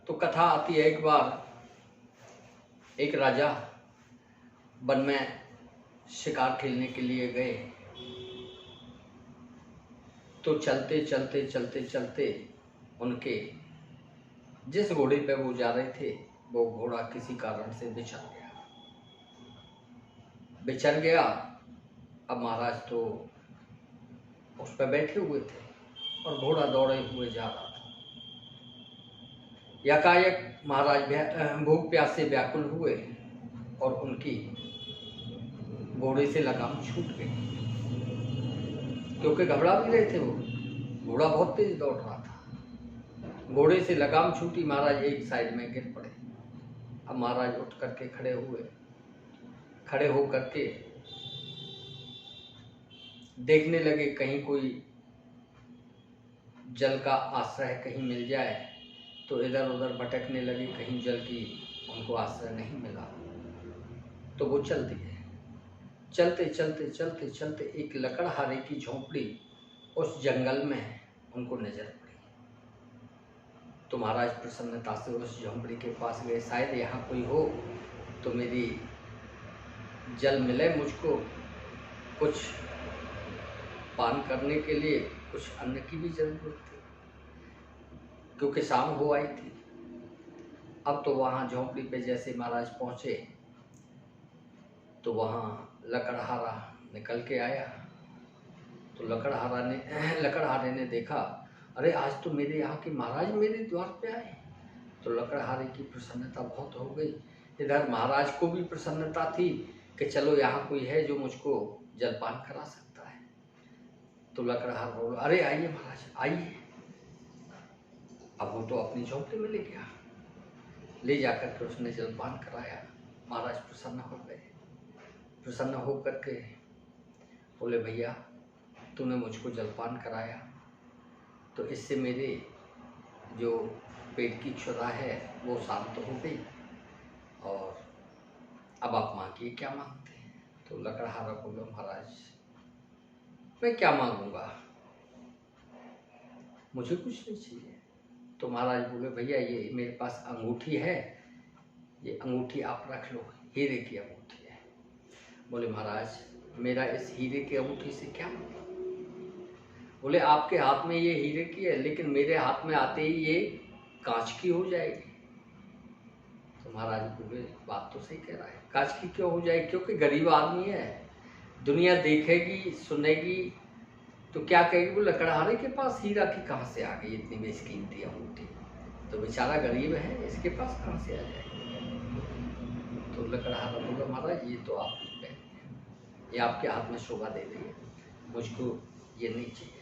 तो कथा आती है, एक बार एक राजा वन में शिकार खेलने के लिए गए। तो चलते चलते चलते चलते उनके जिस घोड़े पे वो जा रहे थे वो घोड़ा किसी कारण से बिछड़ गया। अब महाराज तो उस पर बैठे हुए थे और घोड़ा दौड़े हुए जा रहा था। यकायक महाराज भूख प्यास से व्याकुल हुए और उनकी घोड़े से लगाम छूट गई, क्योंकि घबरा भी रहे थे। वो घोड़ा बहुत तेज दौड़ रहा था। घोड़े से लगाम छूटी, महाराज एक साइड में गिर पड़े। अब महाराज उठ करके खड़े हो करके देखने लगे कहीं कोई जल का आश्रय कहीं मिल जाए। तो इधर उधर भटकने लगे, कहीं जल की उनको आश्रय नहीं मिला तो वो चल दिए। चलते चलते चलते चलते एक लकड़हारे की झोंपड़ी उस जंगल में उनको नजर पड़ी। तो महाराज प्रसन्नता से उस झोंपड़ी के पास गए। शायद यहाँ कोई हो तो मेरी जल मिले, मुझको कुछ पान करने के लिए कुछ अन्न की भी जरूरत थी, क्योंकि शाम हो आई थी। अब तो वहाँ झोंपड़ी पे जैसे महाराज पहुँचे तो वहाँ लकड़हारा निकल के आया। तो लकड़हारे ने देखा, अरे आज तो मेरे यहाँ के महाराज मेरे द्वार पे आए। तो लकड़हारे की प्रसन्नता बहुत हो गई। इधर महाराज को भी प्रसन्नता थी कि चलो यहाँ कोई है जो मुझको जलपान करा सकता है। तो लकड़हार बोला, अरे आइए महाराज आइए। अब वो तो अपनी झोंपड़ी में ले गया, ले जाकर के उसने जलपान कराया। महाराज प्रसन्न हो गए। प्रसन्न हो करके बोले, भैया तूने मुझको जलपान कराया तो इससे मेरे जो पेट की क्षुधा है वो शांत हो गई, और अब आप मांगिए क्या मांगते हैं। तो लकड़हारा बोला, महाराज मैं क्या मांगूंगा, मुझे कुछ नहीं चाहिए। तो महाराज बोले, भैया ये मेरे पास अंगूठी है, ये अंगूठी आप रख लो, हीरे की अंगूठी है। बोले, महाराज मेरा इस हीरे की अंगूठी से क्या मतलब। बोले, आपके हाथ में ये हीरे की है, लेकिन मेरे हाथ में आते ही ये कांच की हो जाएगी। तो महाराज बोले, बात तो सही कह रहा है, कांच की क्यों हो जाएगी, क्योंकि गरीब आदमी है, दुनिया देखेगी सुनेगी तो क्या कहेगी, वो लकड़हारे के पास हीरा की कहाँ से आ गई इतनी बेशकीमती अंगूठी, तो बेचारा गरीब है, इसके पास कहाँ से आ जाएगी। तो लकड़हारा बोला, महाराज ये तो आप ये आपके हाथ में शोभा दे रही है, मुझको ये नहीं चाहिए।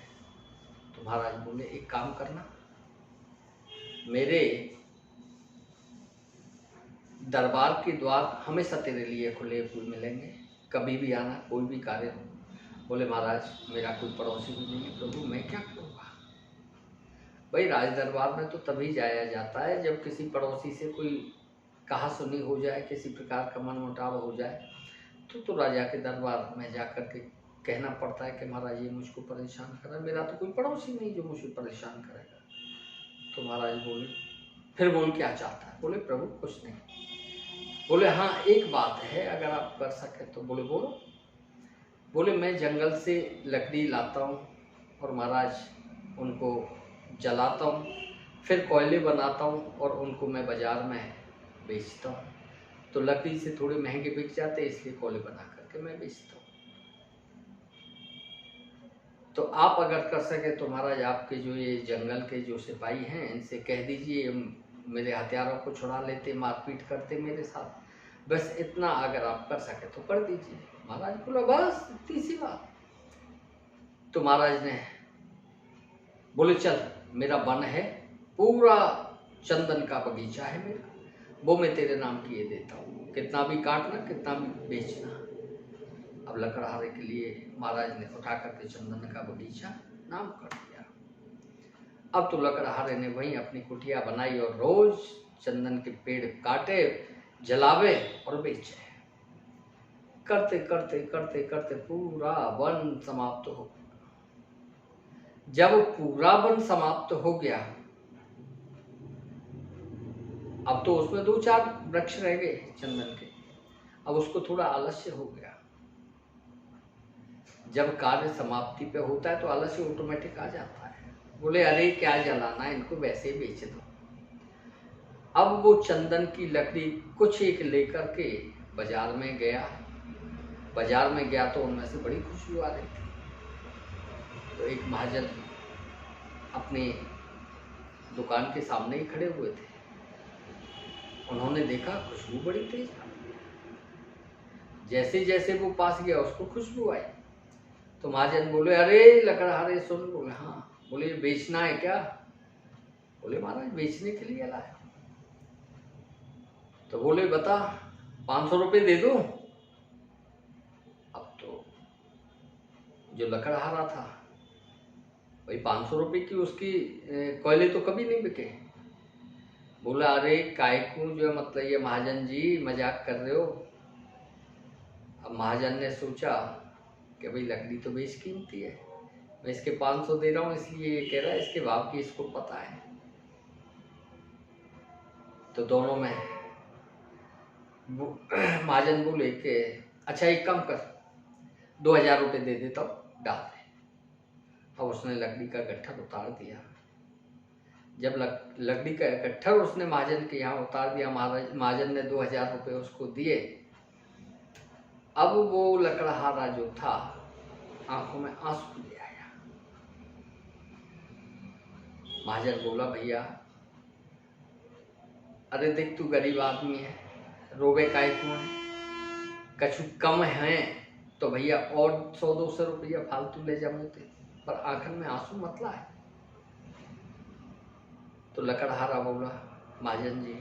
तो महाराज बोले, एक काम करना, मेरे दरबार के द्वार हमेशा तेरे लिए खुले हुए मिलेंगे, कभी भी आना, कोई भी कार्य हो। बोले, महाराज मेरा कोई पड़ोसी भी नहीं है प्रभु, मैं क्या करूँगा। भाई राज दरबार में तो तभी जाया जाता है जब किसी पड़ोसी से कोई कहा सुनी हो जाए, किसी प्रकार का मनमुटाव हो जाए, तो राजा के दरबार में जाकर के कहना पड़ता है कि महाराज ये मुझको परेशान कर रहा है, मेरा तो कोई पड़ोसी नहीं जो मुझे परेशान करेगा। तो महाराज बोले, फिर बोल क्या चाहता है। बोले, प्रभु कुछ नहीं। बोले, हाँ एक बात है, अगर आप कर सके तो। बोले, बोलो। बोले, मैं जंगल से लकड़ी लाता हूँ और महाराज उनको जलाता हूँ, फिर कोयले बनाता हूँ और उनको मैं बाजार में बेचता हूँ। तो लकड़ी से थोड़े महंगे बिक जाते, इसलिए कोयले बना करके मैं बेचता हूँ। तो आप अगर कर सके तो महाराज आपके जो ये जंगल के जो सिपाही हैं इनसे कह दीजिए मेरे हथियारों को छुड़ा लेते, मारपीट करते मेरे साथ, बस इतना अगर आप कर सके तो कर दीजिए। महाराज बोला, बस इतनी सी बात। तो महाराज ने बोले, चल मेरा वन है, पूरा चंदन का बगीचा है मेरा, वो मैं तेरे नाम किए देता हूँ, कितना भी काटना कितना भी बेचना। अब लकड़हारे के लिए महाराज ने उठा करके चंदन का बगीचा नाम कर दिया। अब तो लकड़हारे ने वहीं अपनी कुटिया बनाई और रोज चंदन के पेड़ काटे, जलावे और बेचे। करते करते करते करते पूरा वन समाप्त हो गया। जब पूरा वन समाप्त हो गया अब तो उसमें 2-4 वृक्ष रह गए चंदन के। अब उसको थोड़ा आलस्य हो गया। जब कार्य समाप्ति पे होता है तो आलस्य ऑटोमेटिक आ जाता है। बोले अरे क्या जलाना, इनको वैसे ही बेच दो। अब वो चंदन की लकड़ी कुछ एक लेकर के बाजार में गया। बाजार में गया तो उनमें से बड़ी खुशबू आ रही थी। तो एक महाजन अपनी दुकान के सामने ही खड़े हुए थे। उन्होंने देखा खुशबू बड़ी तेज आ रही है। जैसे जैसे वो पास गया उसको खुशबू आई। तो महाजन बोले अरे लकड़हारे सुन। बोले हाँ। बोले बेचना है क्या? बोले महाराज बेचने के लिए लाया। तो बोले बता 500 रुपये दे दूं? अब तो जो लकड़हारा था भाई 500 रुपये की उसकी कोयले तो कभी नहीं बिके। बोला अरे काय को जो मतलब ये महाजन जी मजाक कर रहे हो। अब महाजन ने सोचा कि भाई लकड़ी तो बेश कीमती है, मैं इसके 500 दे रहा हूँ इसलिए ये कह रहा है इसके भाव की इसको पता है। तो दोनों में महाजन बोले कि अच्छा एक काम कर 2000 रुपये दे देता हूँ डाल दे। अब उसने लकड़ी का गट्ठर उतार दिया। जब लकड़ी का गट्ठर उसने महाजन के यहाँ उतार दिया, महाजन ने 2000 रुपये उसको दिए। अब वो लकड़हारा जो था आंखों में आंसू ले आया। महाजन बोला भैया अरे देख तू गरीब आदमी है, रोवे काय क्यों है, कछु कम है तो भैया और 100-200 रुपया फालतू ले जाते, पर आखिर में आंसू मत लाए। तो लकड़हारा बोला महाजन जी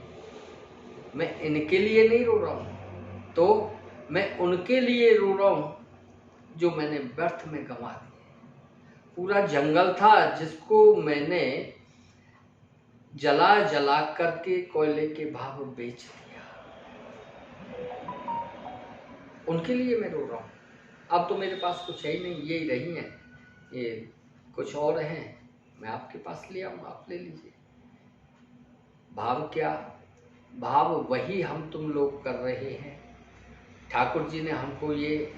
मैं इनके लिए नहीं रो रहा हूँ, तो मैं उनके लिए रो रहा हूँ जो मैंने व्यर्थ में गंवा दिए। पूरा जंगल था जिसको मैंने जला जला करके कोयले के भाव बेच दिया, उनके लिए मैं रो रहा हूँ। अब तो मेरे पास कुछ है ही नहीं, यही रही हैं, ये कुछ और हैं, मैं आपके पास ले आऊँगा, आप ले लीजिए। भाव क्या? भाव वही हम तुम लोग कर रहे हैं। ठाकुर जी ने हमको ये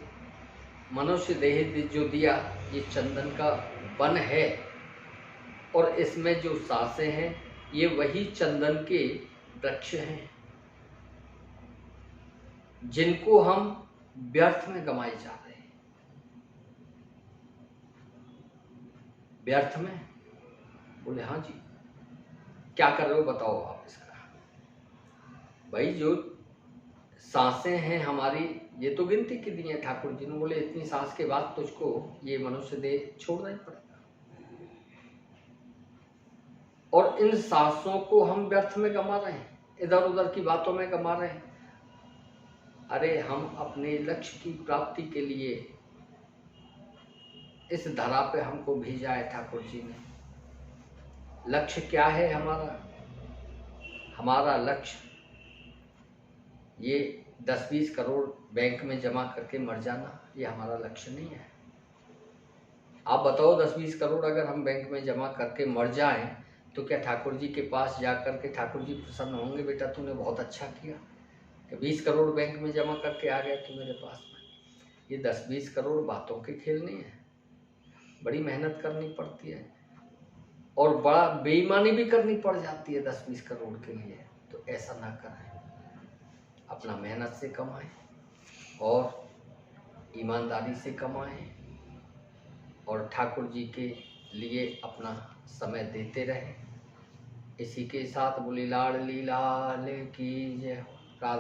मनुष्य देह जो दिया, ये चंदन का वन है और इसमें जो सांसें हैं ये वही चंदन के वृक्ष हैं जिनको हम व्यर्थ में गंवाए जा रहे हैं। व्यर्थ में? बोले हाँ जी। क्या कर रहे हो बताओ आप इसका? भाई जो सांसें हैं हमारी, ये तो गिनती की दी है ठाकुर जी ने। बोले इतनी सांस के बाद तुझको ये मनुष्य देह छोड़ना ही पड़ेगा, और इन सांसों को हम व्यर्थ में गंवा रहे हैं, इधर उधर की बातों में गंवा रहे हैं। अरे हम अपने लक्ष्य की प्राप्ति के लिए इस धरा पे हमको भेजा है ठाकुर जी ने। लक्ष्य क्या है हमारा? हमारा लक्ष्य ये 10-20 करोड़ बैंक में जमा करके मर जाना, ये हमारा लक्ष्य नहीं है। आप बताओ 10-20 करोड़ अगर हम बैंक में जमा करके मर जाएं तो क्या ठाकुर जी के पास जाकर के ठाकुर जी प्रसन्न होंगे? बेटा तूने बहुत अच्छा किया कि 20 करोड़ बैंक में जमा करके आ गया तू मेरे पास में। ये 10-20 करोड़ बातों के खेल नहीं है, बड़ी मेहनत करनी पड़ती है और बड़ा बेईमानी भी करनी पड़ जाती है 10-20 करोड़ के लिए। तो ऐसा ना करें, अपना मेहनत से कमाएं और ईमानदारी से कमाएं और ठाकुर जी के लिए अपना समय देते रहें। इसी के साथ बोली लाडली लाल की जय। राधा